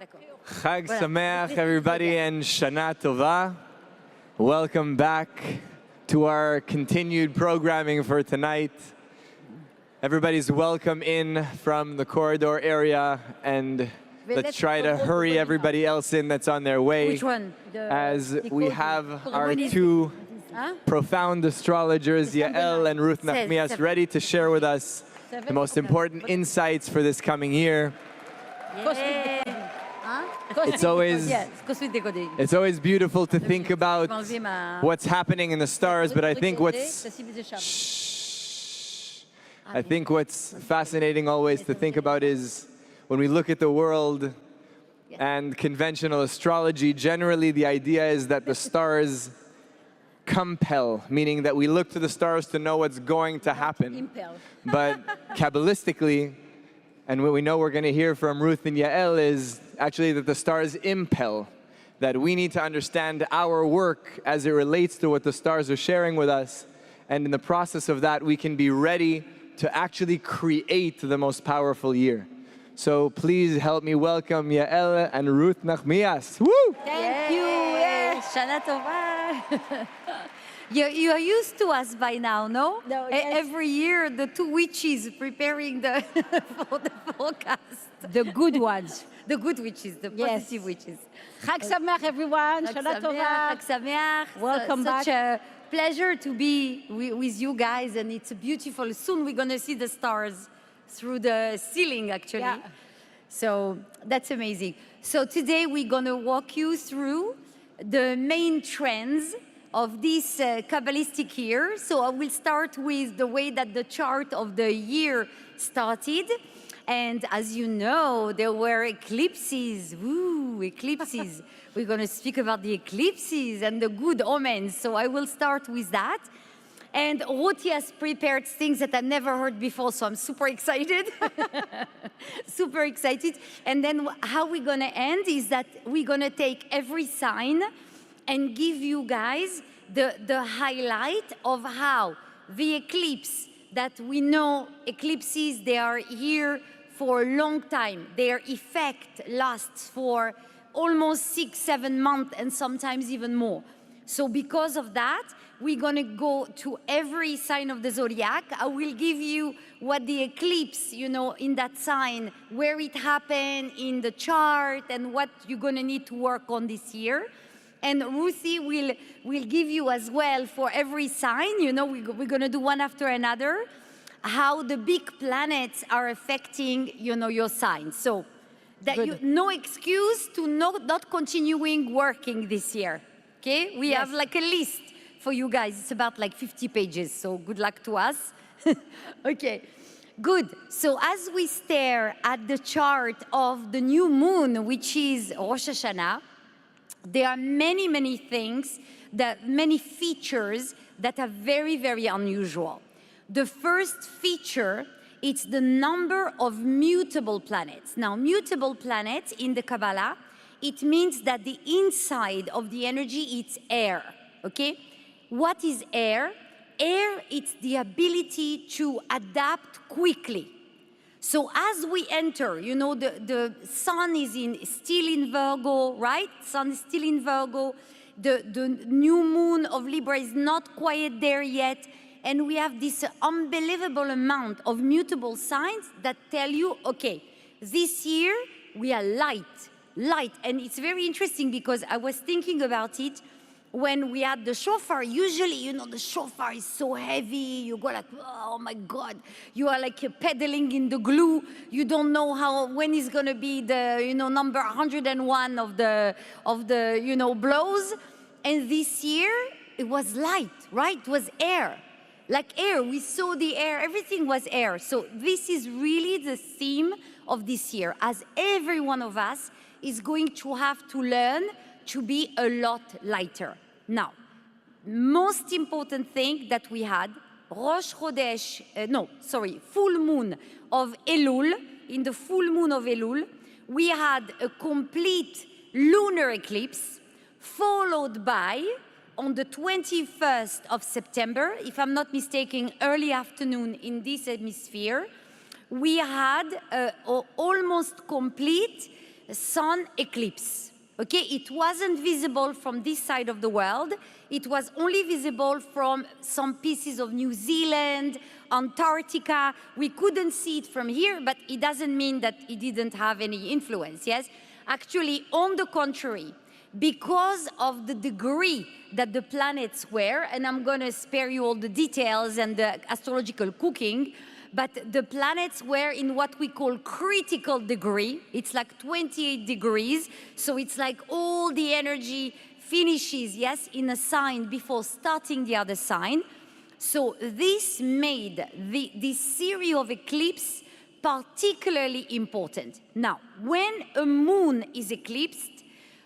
Chag Sameach, everybody, and Shana Tova. Welcome back to our continued programming for tonight. Everybody's welcome in from the corridor area, and let's try to hurry everybody else in that's on their way. Which one? As we have our two profound astrologers, Yael and Ruth Nachmias, ready to share with us the most important insights for this coming year. It's always beautiful to think about what's happening in the stars, but I think what's fascinating always to think about is when we look at the world and conventional astrology, generally the idea is that the stars compel, meaning that we look to the stars to know what's going to happen. But Kabbalistically, and what we know we're going to hear from Ruth and Yael is actually that the stars impel, that we need to understand our work as it relates to what the stars are sharing with us. And in the process of that, we can be ready to actually create the most powerful year. So please help me welcome Yael and Ruth Nachmias. Woo! Thank you. Yes. Shana Tova. You are used to us by now, no? No, yes. Every year, the two witches preparing for the forecast. The good ones. The good witches, the positive witches. Chag Sameach, everyone. Shana Tova. Chag Sameach. Welcome back. Such a pleasure to be with you guys, and it's beautiful. Soon we're going to see the stars through the ceiling, actually. Yeah. So that's amazing. So today we're going to walk you through the main trends of this Kabbalistic year. So I will start with the way that the chart of the year started. And as you know, there were eclipses. Woo, eclipses. We're going to speak about the eclipses and the good omens. So I will start with that. And Ruth has prepared things that I've never heard before, so I'm super excited. Super excited. And then how we're going to end is that we're going to take every sign and give you guys the highlight of how the eclipse that we know eclipses, they are here for a long time. Their effect lasts for almost 6-7 months and sometimes even more. So because of that, we're going to go to every sign of the zodiac. I will give you what the eclipse, in that sign, where it happened in the chart and what you're going to need to work on this year. And Ruthie will give you as well for every sign, we're going to do one after another, how the big planets are affecting, your sign. So that no excuse to not continuing working this year, okay? We have like a list for you guys. It's about like 50 pages, so good luck to us. Okay, good. So as we stare at the chart of the new moon, which is Rosh Hashanah, there are many, many things, many features that are very, very unusual. The first feature, it's the number of mutable planets. Now, mutable planets in the Kabbalah, it means that the inside of the energy, it's air, okay? What is air? Air, it's the ability to adapt quickly. So as we enter, the sun is still in Virgo, right? Sun is still in Virgo. The new moon of Libra is not quite there yet. And we have this unbelievable amount of mutable signs that tell you, okay, this year we are light. And it's very interesting because I was thinking about it when we had the shofar. Usually, the shofar is so heavy. You go like, oh my God. You are like pedaling in the glue. You don't know when is going to be the, number 101 of the, blows. And this year, it was light, right? It was air. Like air, we saw the air, everything was air. So this is really the theme of this year, as every one of us is going to have to learn to be a lot lighter. Now, most important thing that we had, full moon of Elul. In the full moon of Elul, we had a complete lunar eclipse, followed by, on the 21st of September, if I'm not mistaken, early afternoon in this hemisphere, we had almost complete sun eclipse. Okay, it wasn't visible from this side of the world. It was only visible from some pieces of New Zealand, Antarctica. We couldn't see it from here, but it doesn't mean that it didn't have any influence, yes? Actually, on the contrary, because of the degree that the planets were, and I'm going to spare you all the details and the astrological cooking, but the planets were in what we call critical degree. It's like 28 degrees, so it's like all the energy finishes, yes, in a sign before starting the other sign. So this made this series of eclipses particularly important. Now, when a moon is eclipsed,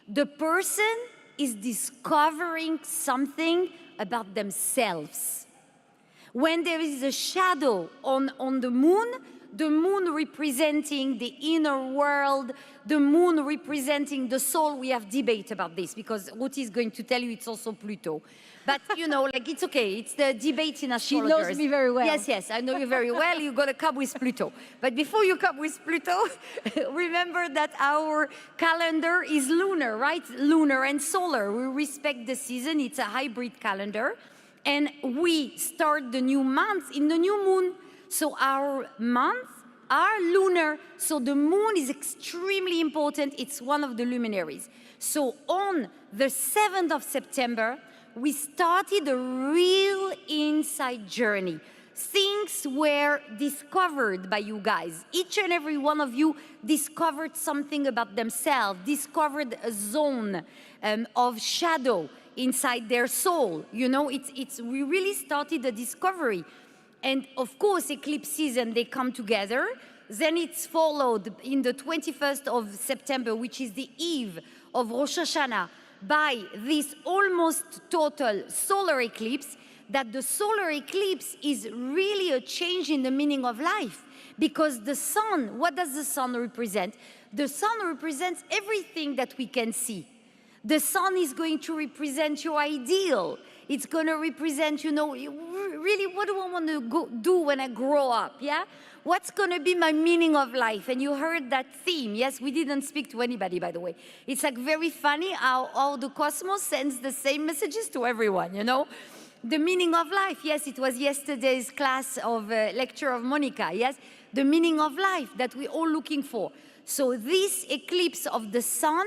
the person is discovering something about themselves. When there is a shadow on the moon representing the inner world, the moon representing the soul. We have debate about this because Ruti is going to tell you it's also Pluto. But, you know, like, it's okay. It's the debate in astrologers. She knows me very well. Yes, yes, I know you very well. You're going to come with Pluto. But before you come with Pluto, remember that our calendar is lunar, right? Lunar and solar. We respect the season. It's a hybrid calendar. And we start the new month in the new moon. So our months are lunar. So the moon is extremely important. It's one of the luminaries. So on the 7th of September, we started a real inside journey. Things were discovered by you guys. Each and every one of you discovered something about themselves, discovered a zone of shadow inside their soul. You know, we really started a discovery. And of course, eclipse season, they come together. Then it's followed in the 21st of September, which is the eve of Rosh Hashanah, by this almost total solar eclipse, that the solar eclipse is really a change in the meaning of life. Because the sun, what does the sun represent? The sun represents everything that we can see. The sun is going to represent your ideal. It's going to represent, you know, really, what do I want to do when I grow up, yeah? What's going to be my meaning of life? And you heard that theme. Yes, we didn't speak to anybody, by the way. It's like very funny how the cosmos sends the same messages to everyone, you know? The meaning of life. Yes, it was yesterday's class of lecture of Monica. Yes, the meaning of life that we're all looking for. So this eclipse of the sun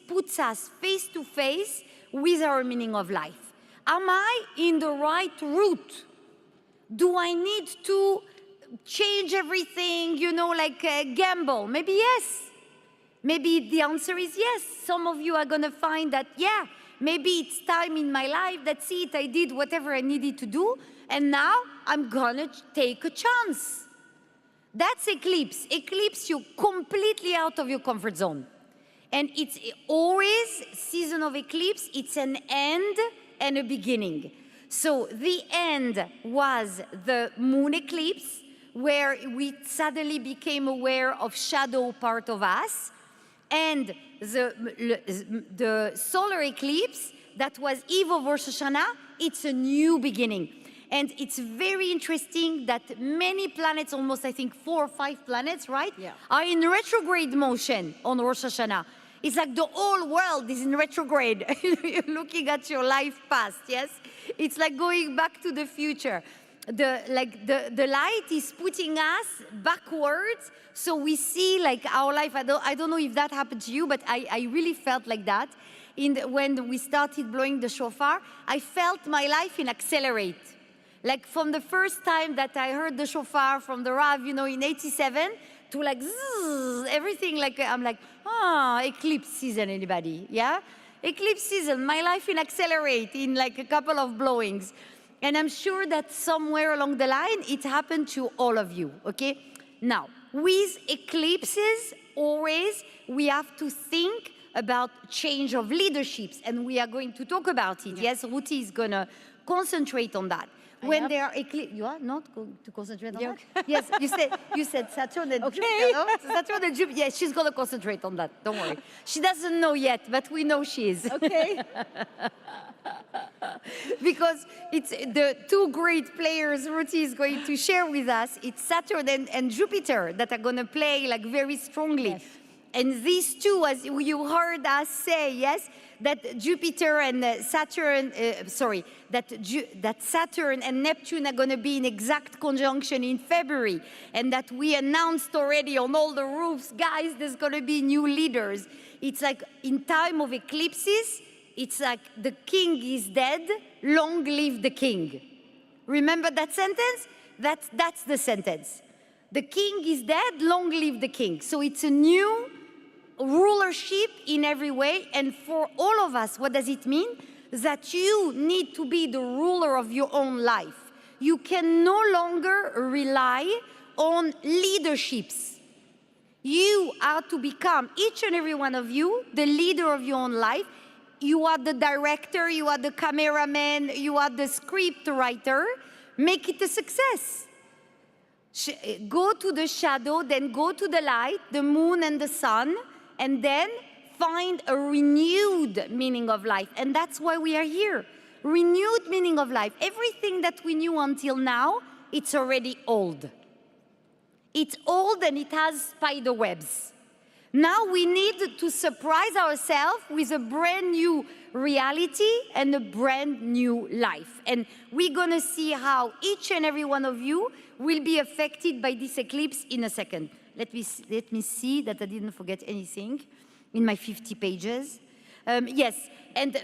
puts us face to face with our meaning of life. Am I in the right route? Do I need to change everything, you know, like gamble? Maybe yes. Maybe the answer is yes. Some of you are going to find that, yeah, maybe it's time in my life. That's it. I did whatever I needed to do. And now I'm going to take a chance. That's eclipse. Eclipse you completely out of your comfort zone. And it's always season of eclipse. It's an end and a beginning. So the end was the moon eclipse, where we suddenly became aware of shadow part of us. And the solar eclipse, that was eve of Rosh Hashanah, it's a new beginning. And it's very interesting that many planets, almost I think 4 or 5 planets, right, are in retrograde motion on Rosh Hashanah. It's like the whole world is in retrograde. You're looking at your life past, yes? It's like going back to the future. The light is putting us backwards, so we see like our life. I don't know if that happened to you, but I really felt like that. When we started blowing the shofar, I felt my life in accelerate. Like from the first time that I heard the shofar from the Rav, you know, in '87, to like zzz, everything, like I'm like, eclipse season, anybody? Yeah? Eclipse season, my life in accelerate in like a couple of blowings. And I'm sure that somewhere along the line, it happened to all of you, okay? Now, with eclipses, always we have to think about change of leaderships, and we are going to talk about it. Yes, Ruti is going to concentrate on that. When there are eclipses, you are not going to concentrate on that? Yes, you said Saturn and Jupiter. No? Saturn and Jupiter. Yes, she's going to concentrate on that. Don't worry. She doesn't know yet, but we know she is. Okay. Because it's the 2 great players Ruti is going to share with us. It's Saturn and Jupiter that are going to play like very strongly. Yes. And these two, as you heard us say, yes, that Jupiter and Saturn, that Saturn and Neptune are going to be in exact conjunction in February, and that we announced already on all the roofs, guys, there's going to be new leaders. It's like in time of eclipses, it's like the king is dead, long live the king. Remember that sentence? That's the sentence. The king is dead, long live the king. So it's a new rulership in every way, and for all of us, what does it mean? That you need to be the ruler of your own life. You can no longer rely on leaderships. You are to become, each and every one of you, the leader of your own life. You are the director, you are the cameraman, you are the script writer. Make it a success. Go to the shadow, then go to the light, the moon and the sun, and then find a renewed meaning of life. And that's why we are here. Renewed meaning of life. Everything that we knew until now, it's already old. It's old and it has spider webs. Now we need to surprise ourselves with a brand new reality and a brand new life. And we're going to see how each and every one of you will be affected by this eclipse in a second. Let me see that I didn't forget anything in my 50 pages. Yes, and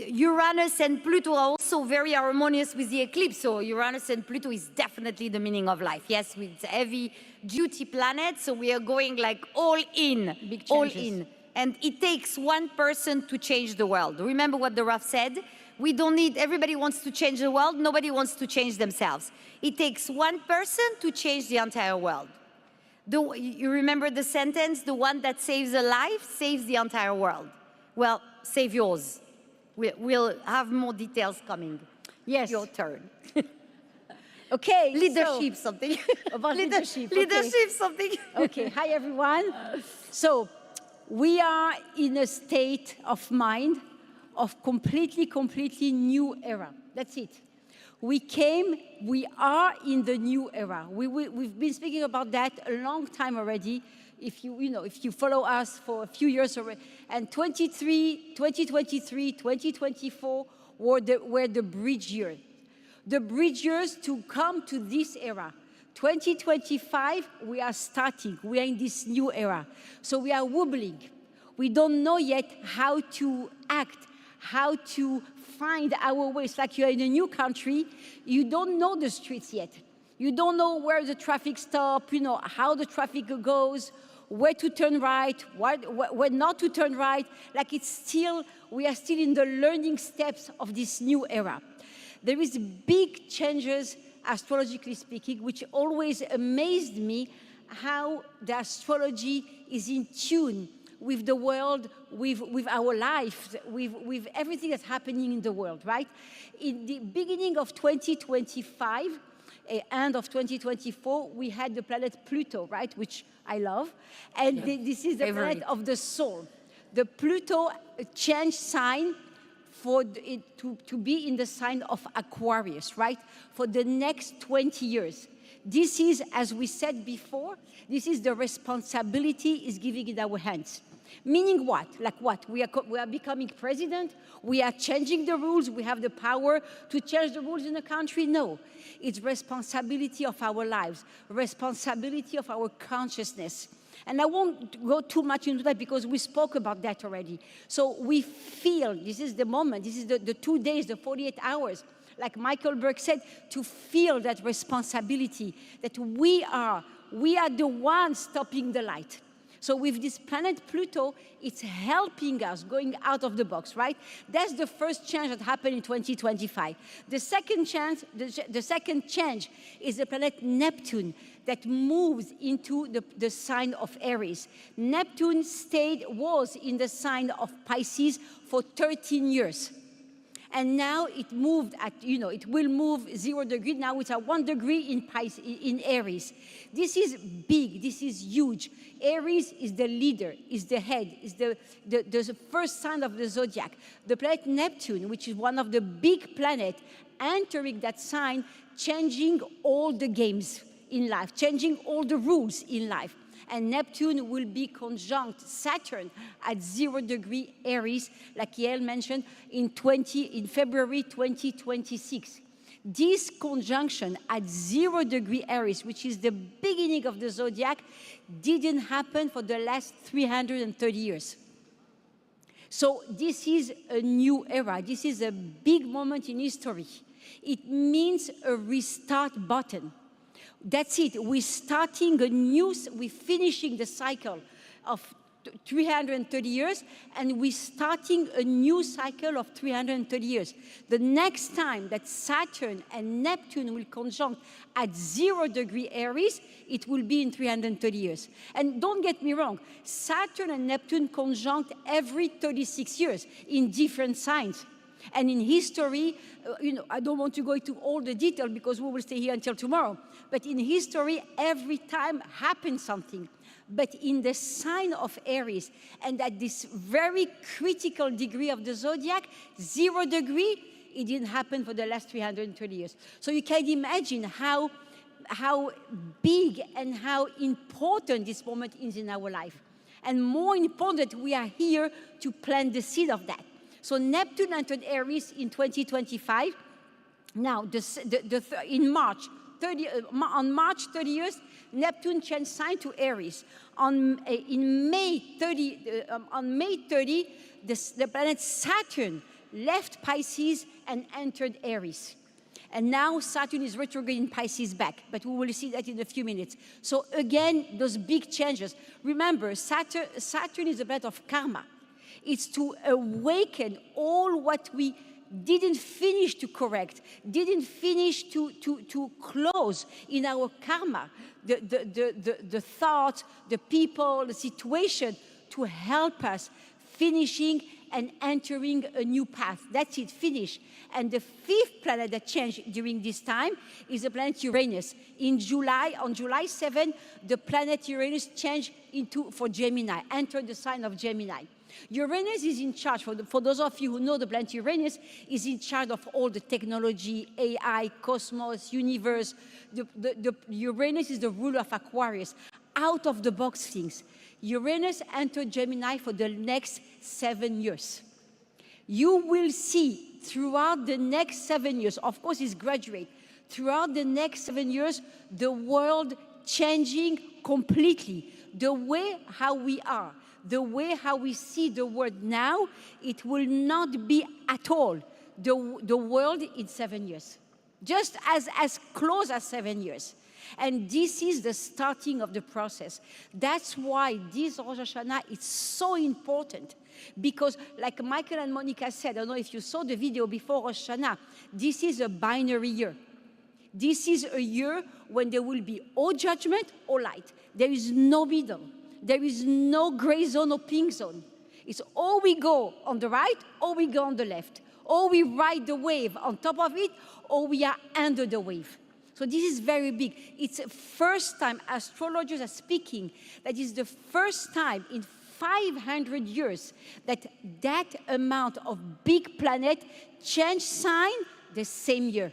Uranus and Pluto are also very harmonious with the eclipse. So Uranus and Pluto is definitely the meaning of life. Yes, it's heavy duty planet, so we are going like all in, all in. And it takes one person to change the world. Remember what the Rav said? We don't need, everybody wants to change the world, nobody wants to change themselves. It takes one person to change the entire world. You remember the sentence, the one that saves a life saves the entire world. Well, save yours. We'll have more details coming. Yes. Your turn. Okay. Leadership, something. About leadership. Leadership, something. Okay. Hi, everyone. So we are in a state of mind of completely new era. That's it. We are in the new era. We've been speaking about that a long time already. If you follow us for a few years already, and 2023, 2024 were the bridge years. The bridge years to come to this era. 2025, we are starting. We are in this new era. So we are wobbling. We don't know yet how to act, how to find our way. It's like you're in a new country. You don't know the streets yet. You don't know where the traffic stops, how the traffic goes, where to turn right, where not to turn right. Like we are still in the learning steps of this new era. There is big changes, astrologically speaking, which always amazed me, how the astrology is in tune with the world, with our life, with everything that's happening in the world, right? In the beginning of 2025, end of 2024, we had the planet Pluto, right, which I love. And this is the planet of the soul. The Pluto changed sign for it to be in the sign of Aquarius, right, for the next 20 years. This is, as we said before, this is the responsibility is giving in our hands. Meaning what? Like what? We are becoming president? We are changing the rules? We have the power to change the rules in a country? No. It's responsibility of our lives, responsibility of our consciousness. And I won't go too much into that because we spoke about that already. So we feel, this is the moment, this is the 2 days, the 48 hours, like Michael Berg said, to feel that responsibility, that we are the ones stopping the light. So with this planet Pluto, it's helping us going out of the box, right? That's the first change that happened in 2025. The second change is the planet Neptune that moves into the sign of Aries. Neptune was in the sign of Pisces for 13 years. And now it moved it will move 0 degree. Now it's at 1 degree in Aries. This is big, this is huge. Aries is the leader, is the head, is the first sign of the zodiac. The planet Neptune, which is one of the big planets, entering that sign, changing all the games in life, changing all the rules in life. and Neptune will be conjunct Saturn at 0 degree Aries, like Yael mentioned, in February 2026. This conjunction at 0 degree Aries, which is the beginning of the zodiac, didn't happen for the last 330 years. So this is a new era. This is a big moment in history. It means a restart button. That's it. We're finishing the cycle of 330 years, and we're starting a new cycle of 330 years. The next time that Saturn and Neptune will conjunct at 0 degree Aries, it will be in 330 years. And don't get me wrong, Saturn and Neptune conjunct every 36 years in different signs. And in history, I don't want to go into all the detail because we will stay here until tomorrow. But in history, every time happens something. But in the sign of Aries, and at this very critical degree of the zodiac, 0 degree, it didn't happen for the last 320 years. So you can imagine how big and how important this moment is in our life. And more important, we are here to plant the seed of that. So Neptune entered Aries in 2025. Now, on March 30th, Neptune changed sign to Aries. On May 30, the planet Saturn left Pisces and entered Aries. And now Saturn is retrograde in Pisces back, but we will see that in a few minutes. So again, those big changes. Remember, Saturn is a planet of karma. It's to awaken all what we didn't finish to correct, didn't finish to close in our karma, the thoughts, the people, the situation, to help us finishing and entering a new path. That's it, finish. And the 5th planet that changed during this time is the planet Uranus. On July 7, the planet Uranus changed for Gemini, entered the sign of Gemini. Uranus is in charge, for those of you who know the planet Uranus, is in charge of all the technology, AI, cosmos, universe. Uranus is the ruler of Aquarius, out-of-the-box things. Uranus entered Gemini for the next 7 years. You will see throughout the next 7 years, of course it's graduate, throughout the next 7 years, the world changing completely. The way how we are, the way how we see the world now, it will not be at all the world in 7 years. Just as close as 7 years. And this is the starting of the process. That's why this Rosh Hashanah is so important. Because like Michael and Monica said, I don't know if you saw the video before Rosh Hashanah, this is a binary year. This is a year when there will be or judgment or light. There is no middle. There is no gray zone or pink zone. It's or we go on the right or we go on the left. Or we ride the wave on top of it or we are under the wave. So this is very big. It's the first time astrologers are speaking that is the first time in 500 years that amount of big planet change sign the same year.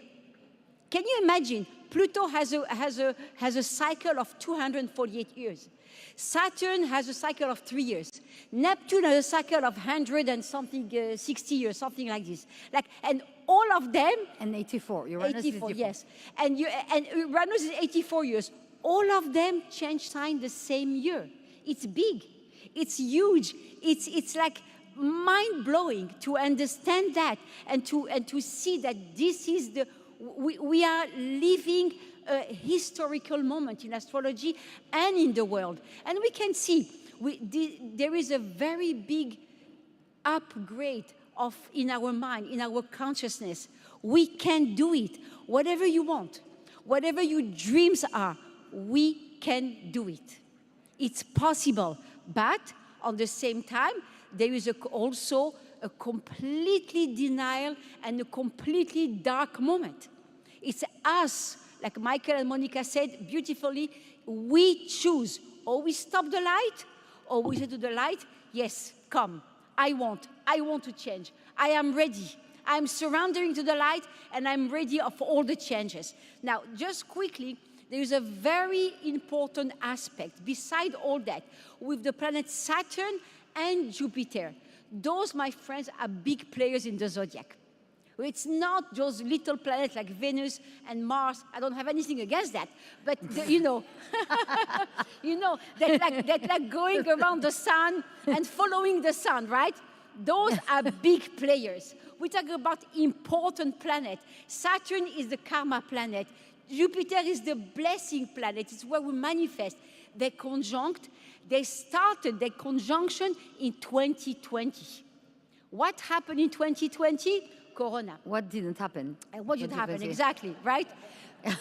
Can you imagine? Pluto has a cycle of 248 years. Saturn has a cycle of 3 years. Neptune has a cycle of 100 and something, 60 years, something like this. And all of them... And 84. Uranus 84, is yes. And Uranus is 84 years. All of them change sign the same year. It's big. It's huge. It's like mind-blowing to understand that and to see that this is the... We are living a historical moment in astrology and in the world. And we can see there is a very big upgrade in our mind, in our consciousness. We can do it. Whatever you want, whatever your dreams are, we can do it. It's possible. But at the same time, there is also a completely denial and a completely dark moment. It's us, like Michael and Monica said beautifully, we choose. Or we stop the light, or we say to the light, yes, come, I want to change. I am ready. I'm surrendering to the light, and I'm ready for all the changes. Now, just quickly, There is a very important aspect beside all that with the planet Saturn and Jupiter. Those, my friends, are big players in the zodiac. It's not those little planets like Venus and Mars. I don't have anything against that, but you know, that like going around the sun and following the sun, right? Those are big players. We talk about important planet. Saturn is the karma planet. Jupiter is the blessing planet. It's where we manifest. They conjunct. They started their conjunction in 2020. What happened in 2020? Corona. What didn't happen? And what did happen? Exactly, right?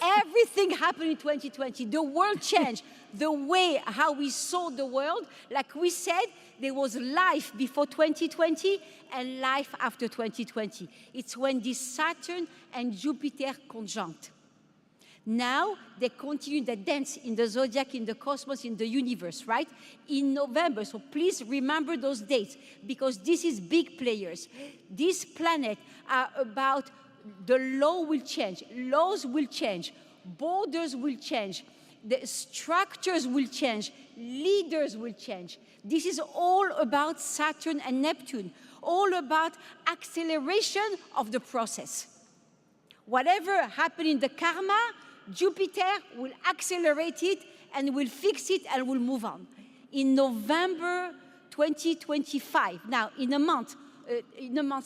Everything happened in 2020. The world changed. The way how we saw the world, like we said, there was life before 2020 and life after 2020. It's when this Saturn and Jupiter conjunct. Now, they continue the dance in the zodiac, in the cosmos, in the universe, right? In November, so please remember those dates, because this is big players. These planets are about the law will change, laws will change, borders will change, the structures will change, leaders will change. This is all about Saturn and Neptune, all about acceleration of the process. Whatever happened in the karma, Jupiter will accelerate it and will fix it and will move on. In November 2025, now in a month's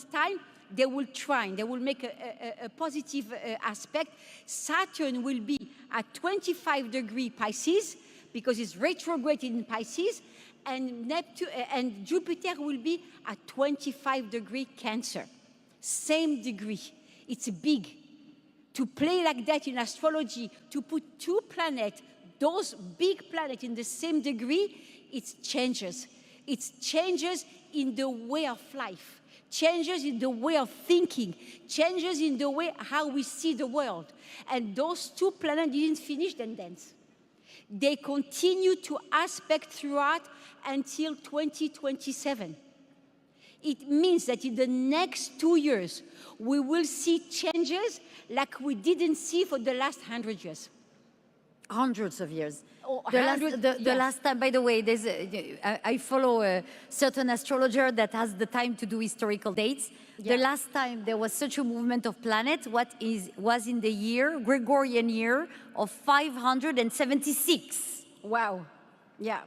time, they will try, they will make a positive aspect. Saturn will be at 25-degree Pisces because it's retrograde in Pisces, and Jupiter will be at 25-degree Cancer. Same degree. It's big. To play like that in astrology, to put two planets, those big planets in the same degree, it changes. It changes in the way of life, changes in the way of thinking, changes in the way how we see the world. And those two planets didn't finish then dance. They continue to aspect throughout until 2027. It means that in the next 2 years, we will see changes like we didn't see for the last 100 years. Hundreds of years. Oh, The last time, by the way, I follow a certain astrologer that has the time to do historical dates. Yeah. The last time there was such a movement of planets was in the year, Gregorian year, of 576. Wow. Yeah.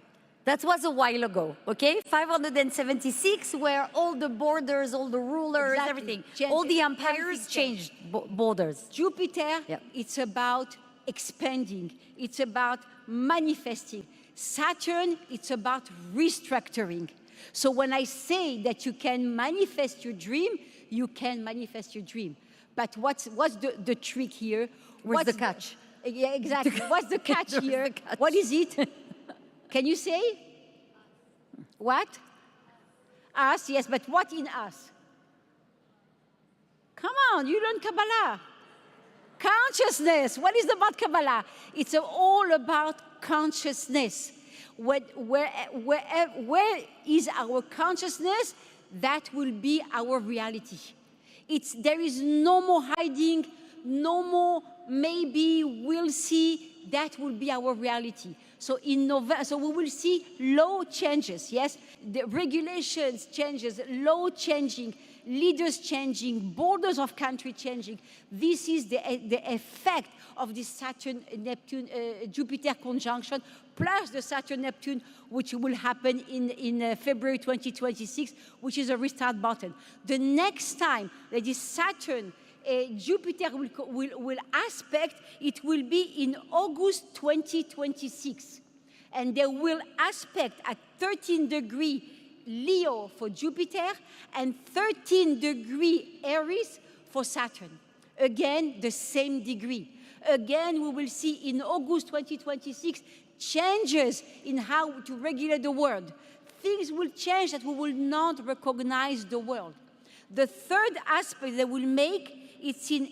That was a while ago, okay? 576, where all the borders, all the rulers, Exactly. everything, Change- all the everything empires changed borders. Jupiter, Yeah. it's about expanding. It's about manifesting. Saturn, it's about restructuring. So when I say that you can manifest your dream, you can manifest your dream. But what's the trick here? Where's the catch? Yeah, exactly. What's the catch Where's here? the catch? What is it? Can you say? What? Us, yes, but what in us? Come on, you learn Kabbalah. Consciousness. What is about Kabbalah? It's all about consciousness. Where is our consciousness? That will be our reality. There is no more hiding, no more maybe we'll see. That will be our reality. So in November, so we will see law changes, yes? The regulations changes, law changing, leaders changing, borders of country changing. This is the effect of this Saturn-Neptune-Jupiter conjunction, plus the Saturn-Neptune, which will happen in February 2026, which is a restart button. The next time that this Saturn Jupiter will aspect, it will be in August 2026. And they will aspect at 13-degree Leo for Jupiter and 13-degree Aries for Saturn. Again, the same degree. Again, we will see in August 2026 changes in how to regulate the world. Things will change that we will not recognize the world. The third aspect that will make, it's in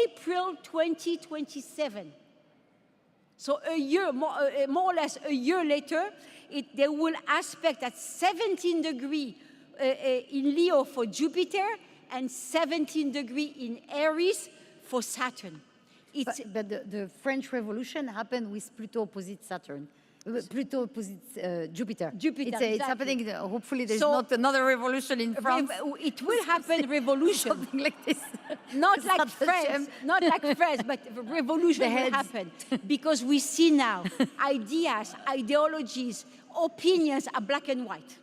April 2027. So a year, more or less a year later, they will aspect at 17-degree in Leo for Jupiter and 17-degree in Aries for Saturn. It's But the French Revolution happened with Pluto opposite Saturn. Pluto opposite Jupiter. Jupiter, It's exactly. happening. Hopefully, there's So- not another revolution in France. it will happen, revolution. Something like this. Not It's like not the France, same. not like France, but revolution The will heads. happen. Because we see now ideas, ideologies, opinions are black and white.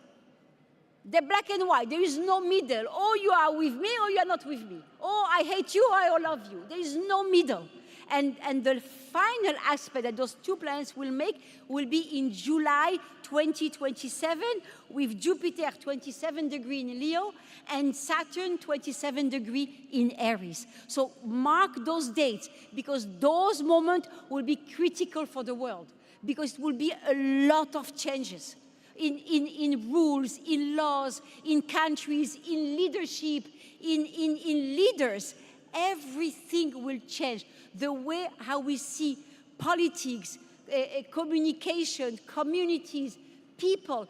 They're black and white. There is no middle. Oh, you are with me or you are not with me. Oh, I hate you or I love you. There is no middle. And the final aspect that those two planets will make will be in July 2027 with Jupiter 27 degree in Leo and Saturn 27 degree in Aries. So mark those dates because those moments will be critical for the world because it will be a lot of changes in rules, in laws, in countries, in leadership, in leaders. Everything will change. The way how we see politics, communication, communities, people,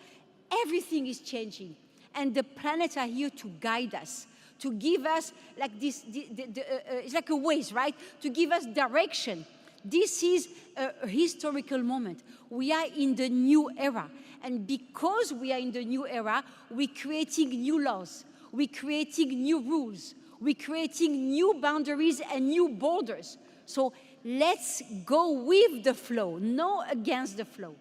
everything is changing. And the planets are here to guide us, to give us like this, it's like a ways, right? To give us direction. This is a historical moment. We are in the new era. And because we are in the new era, we're creating new laws. We're creating new rules. We're creating new boundaries and new borders. So let's go with the flow, not against the flow.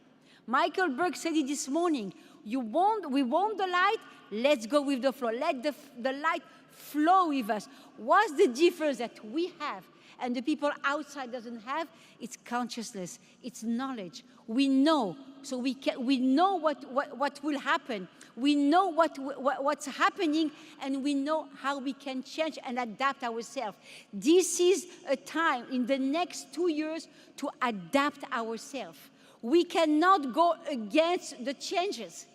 Michael Berg said it this morning. We want the light, let's go with the flow. Let the light flow with us. What's the difference that we have and the people outside doesn't have? It's consciousness, it's knowledge. We know, so we know what will happen. We know what's happening, and we know how we can change and adapt ourselves. This is a time in the next 2 years to adapt ourselves. We cannot go against the changes.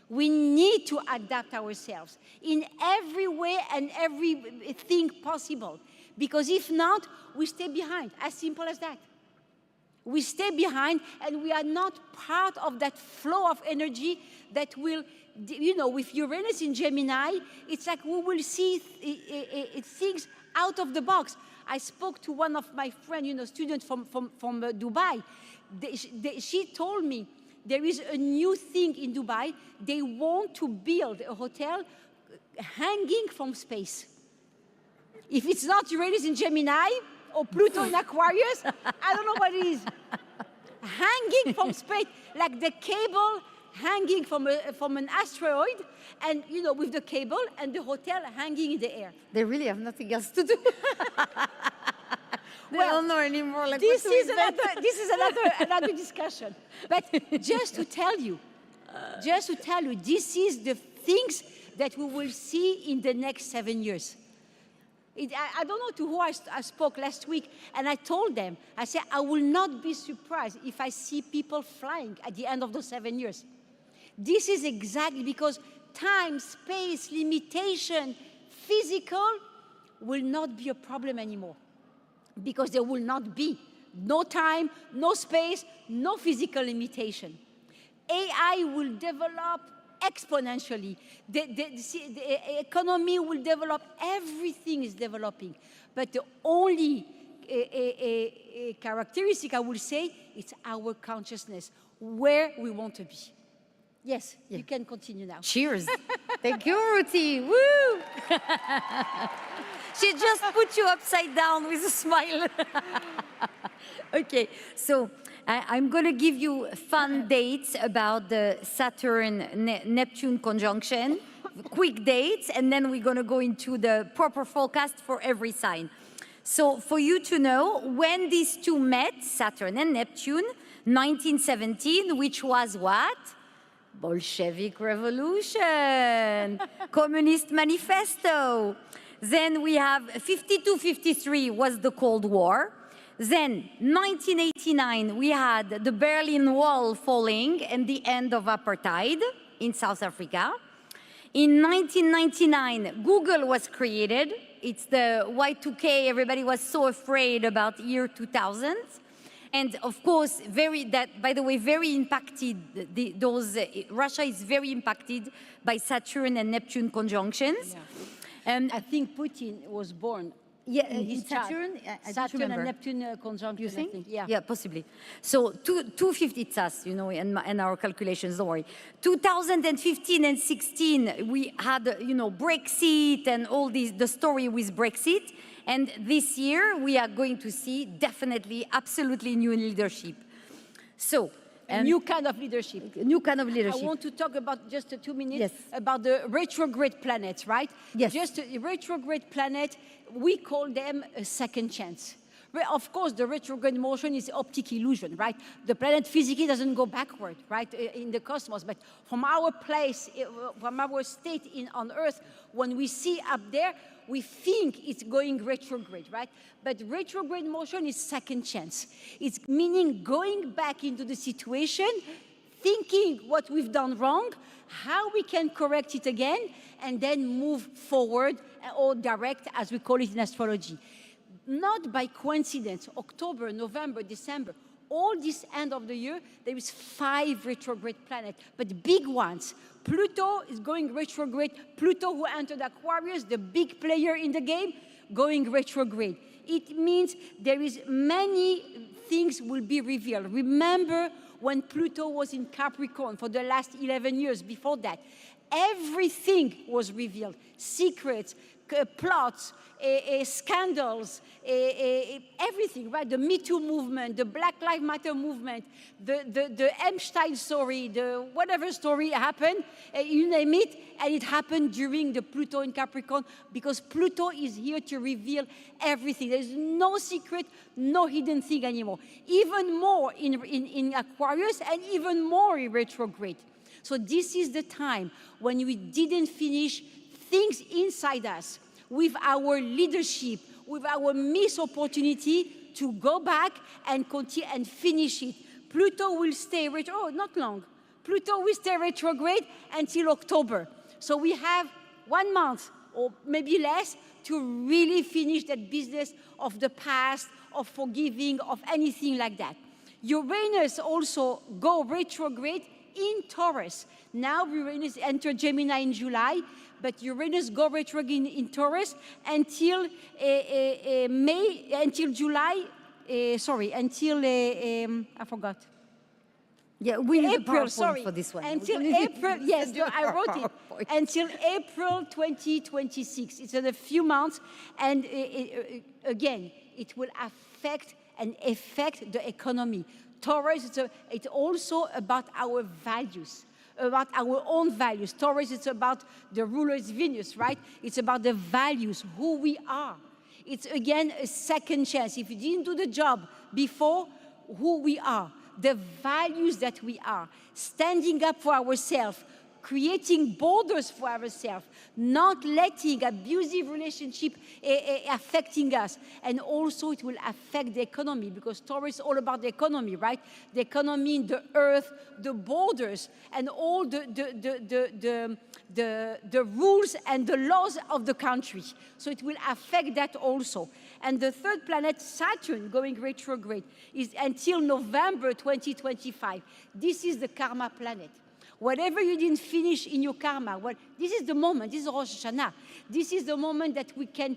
We need to adapt ourselves in every way and everything possible. Because if not, we stay behind, as simple as that. We stay behind and we are not part of that flow of energy that will, with Uranus in Gemini, it's like we will see things out of the box. I spoke to one of my friends, student from Dubai. She told me there is a new thing in Dubai. They want to build a hotel hanging from space. If it's not Uranus in Gemini or Pluto in Aquarius, I don't know what it is. Hanging from space, like the cable hanging from an asteroid, and with the cable and the hotel hanging in the air. They really have nothing else to do. They don't know anymore. Like, this is another discussion. But just to tell you, this is the things that we will see in the next 7 years. I don't know to who I spoke last week, and I told them, I said, I will not be surprised if I see people flying at the end of those 7 years. This is exactly because time, space, limitation, physical will not be a problem anymore. Because there will not be no time, no space, no physical limitation. AI will develop exponentially. The economy will develop. Everything is developing. But the only characteristic I will say is our consciousness, where we want to be. Yes, you can continue now. Cheers. Thank you, Ruti. Woo! She just put you upside down with a smile. Okay, so I'm going to give you fun dates about the Saturn-Neptune conjunction, quick dates, and then we're going to go into the proper forecast for every sign. So for you to know, when these two met, Saturn and Neptune, 1917, which was what? Bolshevik Revolution, Communist Manifesto. Then we have 52-53 was the Cold War. Then 1989, we had the Berlin Wall falling and the end of apartheid in South Africa. In 1999, Google was created. It's the Y2K, everybody was so afraid about year 2000. And of course, by the way, very impacted, Russia is very impacted by Saturn and Neptune conjunctions. Yeah. I think Putin was born Yeah, in his chart. Saturn, I don't Saturn and remember. Neptune conjunction, You think? I think. Yeah. Yeah, possibly. So 250, it's us, you know, and our calculations, don't worry. 2015 and 16, we had, you know, Brexit and all this, the story with Brexit. And this year, we are going to see definitely, absolutely new leadership. So, A new kind of leadership. new kind of leadership. I want to talk about just 2 minutes Yes. about the retrograde planets, right? Yes. Just a retrograde planet, we call them a second chance. Of course, the retrograde motion is optic illusion, right? The planet physically doesn't go backward, right, in the cosmos. But from our place, from our state on Earth, when we see up there, we think it's going retrograde, right? But retrograde motion is second chance. It's meaning going back into the situation, thinking what we've done wrong, how we can correct it again, and then move forward or direct, as we call it in astrology. Not by coincidence, October, November, December, all this end of the year, there is 5 retrograde planets, but big ones. Pluto is going retrograde. Pluto, who entered Aquarius, the big player in the game, going retrograde. It means there is many things will be revealed. Remember when Pluto was in Capricorn for the last 11 years before that, everything was revealed. Secrets, plots, scandals, everything, right? The Me Too movement, the Black Lives Matter movement, the Epstein story, the whatever story happened, you name it, and it happened during the Pluto in Capricorn, because Pluto is here to reveal everything. There's no secret, no hidden thing anymore. Even more in Aquarius and even more in retrograde. So this is the time when we didn't finish things inside us, with our leadership, with our missed opportunity to go back and continue and finish it. Pluto will stay not long. Pluto will stay retrograde until October. So we have 1 month or maybe less to really finish that business of the past, of forgiving, of anything like that. Uranus also go retrograde in Taurus. Now Uranus entered Gemini in July, but Uranus go retrograde in Taurus until I forgot. Yeah, we need April, a PowerPoint for this one. Until April, yes, I wrote it. Until April 2026. It's in a few months, and again, it will affect the economy. Taurus, it's also about our values, about our own values. Taurus, it's about the ruler's Venus, right? It's about the values, who we are. It's, again, a second chance. If you didn't do the job before, who we are, the values that we are, standing up for ourselves, creating borders for ourselves, not letting abusive relationship affecting us. And also it will affect the economy, because Taurus is all about the economy, right? The economy, the earth, the borders, and all the rules and the laws of the country. So it will affect that also. And the third planet, Saturn, going retrograde, is until November 2025. This is the karma planet. Whatever you didn't finish in your karma, this is the moment, this is Rosh Hashanah. This is the moment that we can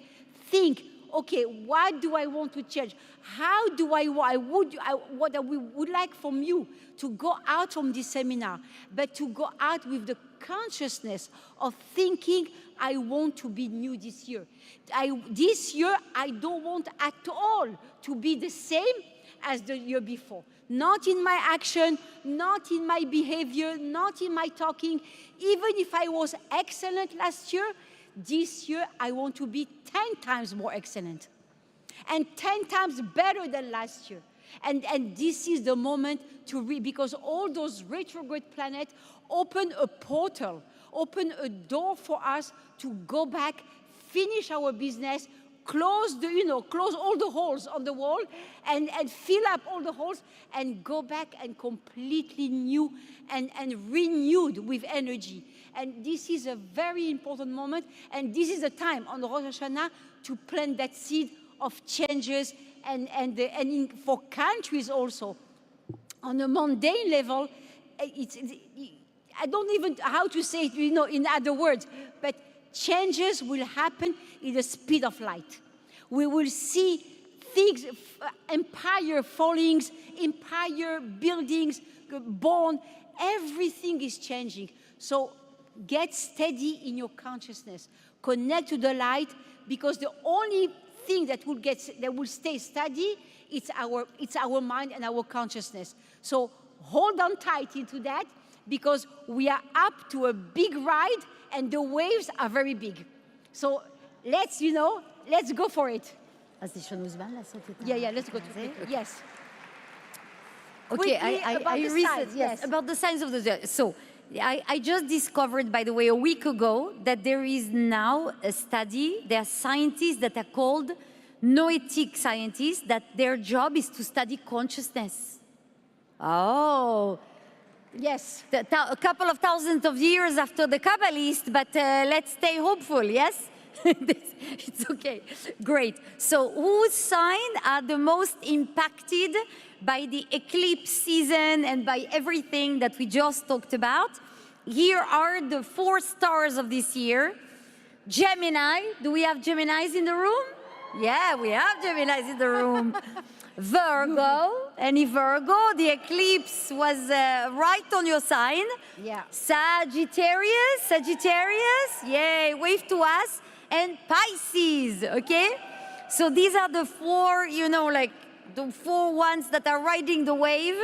think, okay, what do I want to change? How do what we would like from you to go out from this seminar, but to go out with the consciousness of thinking, I want to be new this year. This year, I don't want at all to be the same as the year before. Not in my action, not in my behavior, not in my talking. Even if I was excellent last year, this year I want to be 10 times more excellent and 10 times better than last year. And this is the moment to because all those retrograde planets open a portal, open a door for us to go back, finish our business, close all the holes on the wall and fill up all the holes and go back and completely new and renewed with energy. And this is a very important moment. And this is the time on Rosh Hashanah to plant that seed of changes for countries also. On a mundane level, I don't even know how to say it, in other words, but changes will happen in the speed of light. We will see things, empire fallings, empire buildings born. Everything is changing. So get steady in your consciousness. Connect to the light, because the only thing that will stay steady, it's our mind and our consciousness. So hold on tight into that, because we are up to a big ride and the waves are very big. So let's go for it. Yeah, let's go to it. Yes. Okay, Yes. about the signs of the zodiac. So I just discovered, by the way, a week ago, that there is now a study. There are scientists that are called noetic scientists, that their job is to study consciousness. Oh, Yes. a couple of thousands of years after the Kabbalists, but let's stay hopeful, yes? It's okay, great. So whose sign are the most impacted by the eclipse season and by everything that we just talked about? Here are the 4 stars of this year. Gemini, do we have Geminis in the room? Yeah, we have Geminis in the room. Virgo, any Virgo, the eclipse was right on your sign. Yeah. Sagittarius, yay, wave to us. And Pisces, okay? So these are the 4, like the 4 ones that are riding the wave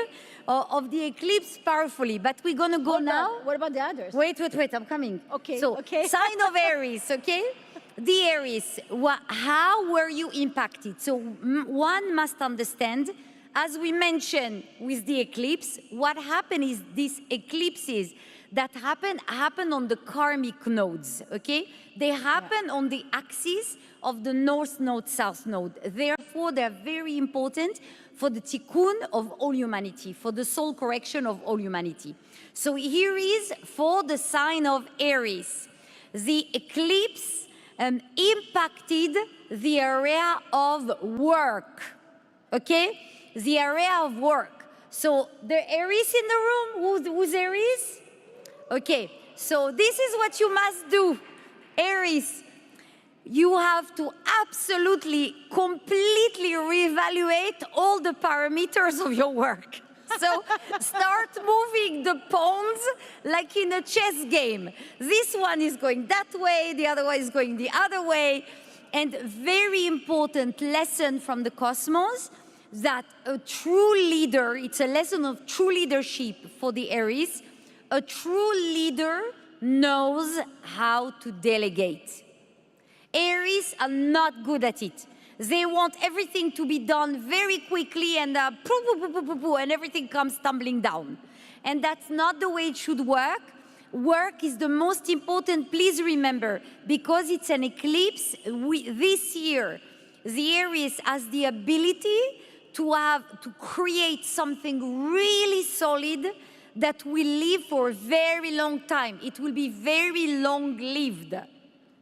of the eclipse powerfully. But we're gonna go now. What about the others? Wait, I'm coming. Okay, So, okay. sign of Aries, okay? The Aries, how were you impacted? So one must understand, as we mentioned with the eclipse, what happened is these eclipses that happen on the karmic nodes, okay? They happen on the axis of the north node, south node. Therefore, they're very important for the tikkun of all humanity, for the soul correction of all humanity. So here is for the sign of Aries. The eclipse impacted the area of work, okay? The area of work. So the Aries in the room, who's Aries? Okay, so this is what you must do, Aries. You have to absolutely, completely reevaluate all the parameters of your work. So start moving the pawns like in a chess game. This one is going that way, the other one is going the other way. And very important lesson from the cosmos, that a true leader, it's a lesson of true leadership for the Aries. A true leader knows how to delegate. Aries are not good at it. They want everything to be done very quickly and and everything comes tumbling down. And that's not the way it should work. Work is the most important, please remember, because it's an eclipse. This year, the Aries has the ability to create something really solid that will live for a very long time. It will be very long-lived,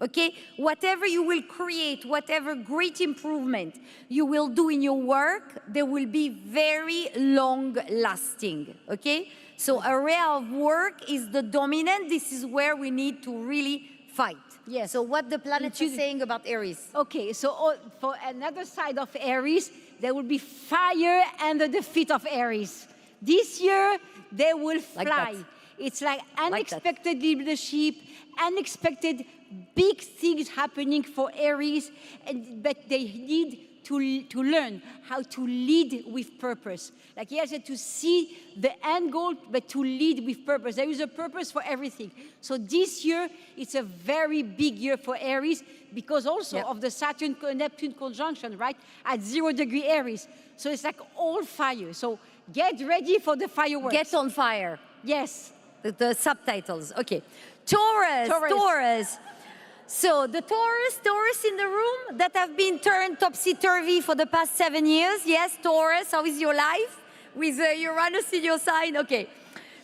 okay? Whatever you will create, whatever great improvement you will do in your work, they will be very long-lasting, okay? So area of work is the dominant. This is where we need to really fight. Yes. So what the planets are saying about Aries. Okay, so for another side of Aries, there will be fire under the feet of Aries. This year, they will fly. Like it's like unexpected leadership, unexpected big things happening for Aries, but they need to learn how to lead with purpose. Like he said, to see the end goal, but to lead with purpose. There is a purpose for everything. So this year, it's a very big year for Aries, because also of the Saturn-Neptune conjunction, right? At 0 degree Aries. So it's like all fire. So get ready for the fireworks. Get on fire. Yes. The subtitles, okay. Taurus. So the Taurus in the room that have been turned topsy-turvy for the past 7 years. Yes, Taurus, how is your life? With Uranus in your sign, okay.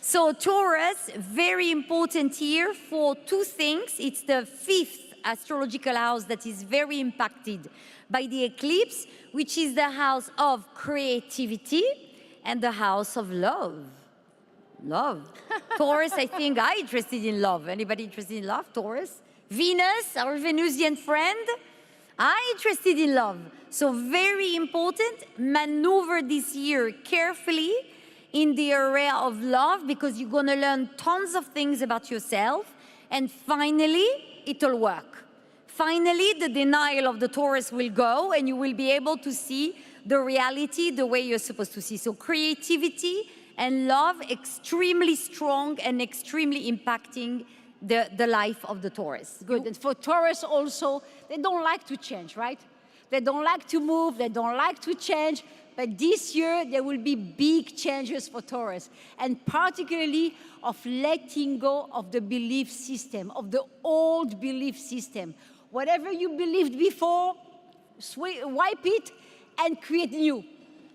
So Taurus, very important year for 2 things. It's the 5th astrological house that is very impacted by the eclipse, which is the house of creativity and the house of love. Love. Taurus, I think I'm interested in love. Anybody interested in love? Taurus. Venus, our Venusian friend. I'm interested in love. So very important, maneuver this year carefully in the area of love because you're going to learn tons of things about yourself. And finally, it'll work. Finally, the denial of the Taurus will go and you will be able to see the reality the way you're supposed to see. So creativity and love extremely strong and extremely impacting the life of the Taurus. Good. And for Taurus also, they don't like to change, right? They don't like to move, they don't like to change. But this year, there will be big changes for Taurus, and particularly of letting go of the belief system, of the old belief system. Whatever you believed before, wipe it and create new.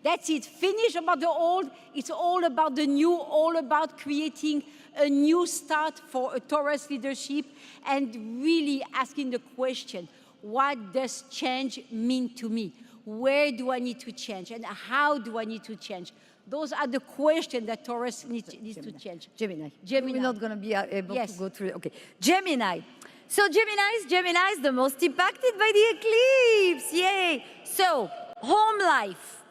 That's it. Finish about the old. It's all about the new, all about creating a new start for a Taurus leadership and really asking the question, what does change mean to me? Where do I need to change? And how do I need to change? Those are the questions that Taurus needs to change. Gemini. Gemini. We're not going to be able to go through. Okay. Gemini. So Gemini is the most impacted by the eclipse. Yay. So home life,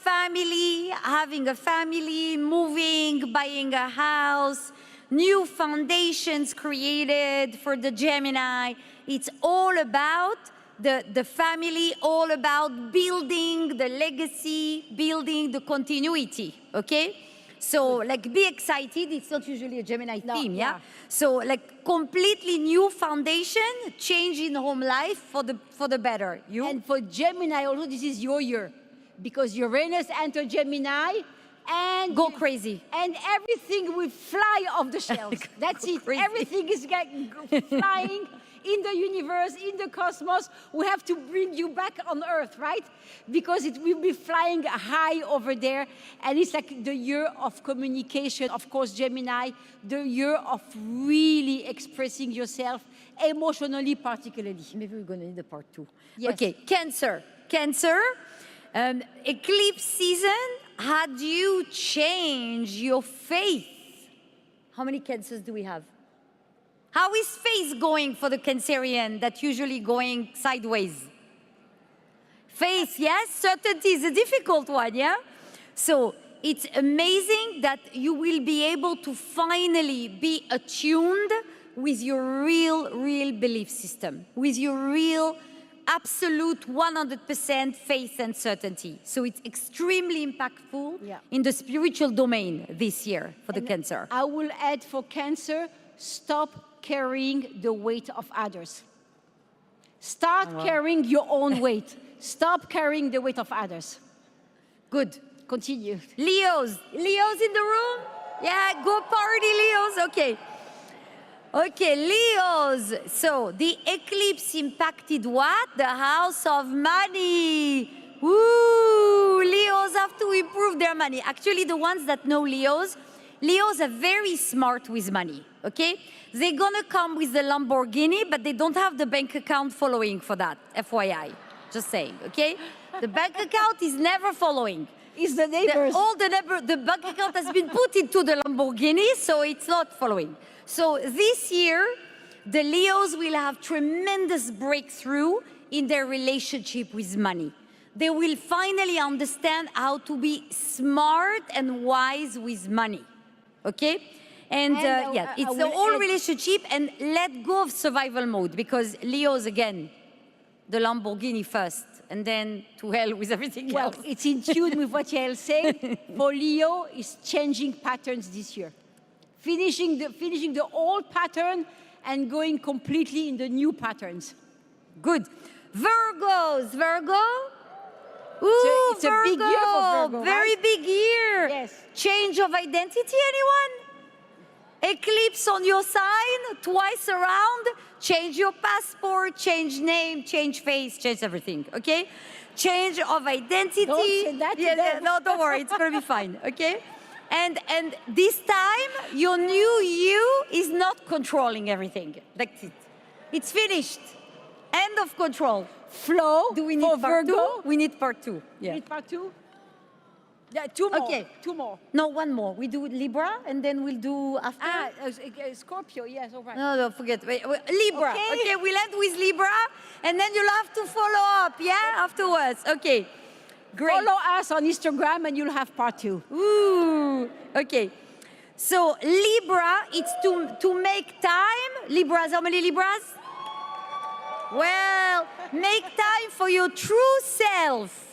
family, having a family, moving, buying a house, new foundations created for the Gemini. It's all about the family, all about building the legacy, building the continuity, okay? So, like, be excited. It's not usually a Gemini theme, yeah? So, like, completely new foundation, change in home life for the better. You? And for Gemini also, this is your year. Because Uranus entered Gemini and... Go crazy. And everything will fly off the shelves. That's it. Crazy. Everything is flying in the universe, in the cosmos. We have to bring you back on Earth, right? Because it will be flying high over there. And it's like the year of communication, of course, Gemini, the year of really expressing yourself emotionally, particularly. Maybe we're going to need a part 2. Yes. Okay, Cancer. Eclipse season had you change your faith. How many Cancers do we have? How is faith going for the Cancerian that usually going sideways? Faith, yes, certainty is a difficult one, yeah? So it's amazing that you will be able to finally be attuned with your real belief system, with your real absolute 100% faith and certainty. So it's extremely impactful in the spiritual domain this year for the Cancer. I will add for Cancer, stop carrying the weight of others. Start carrying your own weight. Stop carrying the weight of others. Good. Continue. Leos in the room? Yeah, go party, Leos. Okay. Okay, Leos. So the eclipse impacted what? The house of money. Woo! Leos have to improve their money. Actually, the ones that know Leos are very smart with money, okay? They're gonna come with the Lamborghini, but they don't have the bank account following for that, FYI. Just saying, okay? The bank account is never following. It's the neighbors. The bank account has been put into the Lamborghini, so it's not following. So this year, the Leos will have tremendous breakthrough in their relationship with money. They will finally understand how to be smart and wise with money, okay? And it's the whole relationship, and let go of survival mode, because Leos, again, the Lamborghini first, and then to hell with everything else. Well, it's in tune with what Yael said. For Leo, is changing patterns this year. Finishing the old pattern and going completely in the new patterns. Good. Virgo. Ooh, it's a big year for Virgo, very big year. Yes. Change of identity, anyone? Eclipse on your sign, twice around. Change your passport, change name, change face, change everything, okay? Change of identity. Don't say that to them. No, don't worry, it's gonna be fine, okay? And this time, your new you is not controlling everything. That's it. It's finished. End of control. Flow. Do we need part 2? We need part 2. Yeah. Need part 2? Yeah, two more. Okay. Two more. No, one more. We do Libra, and then we'll do after. Scorpio, yes, all right. No, forget. Wait, Libra. Okay. Okay, we'll end with Libra, and then you'll have to follow up, yeah, afterwards. Okay, great. Follow us on Instagram and you'll have part 2. Ooh, okay. So Libra, it's to make time. Libras, how many Libras? Well, make time for your true self.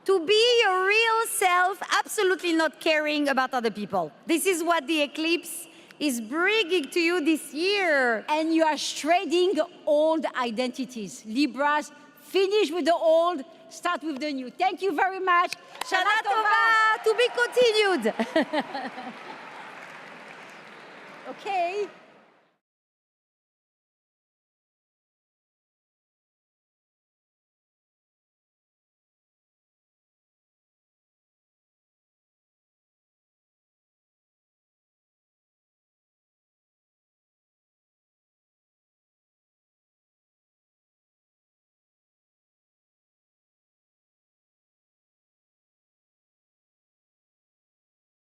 To be your real self, absolutely not caring about other people. This is what the eclipse is bringing to you this year. And you are shredding old identities. Libras, finish with the old, start with the new. Thank you very much. Shana Tova, to be continued. Okay.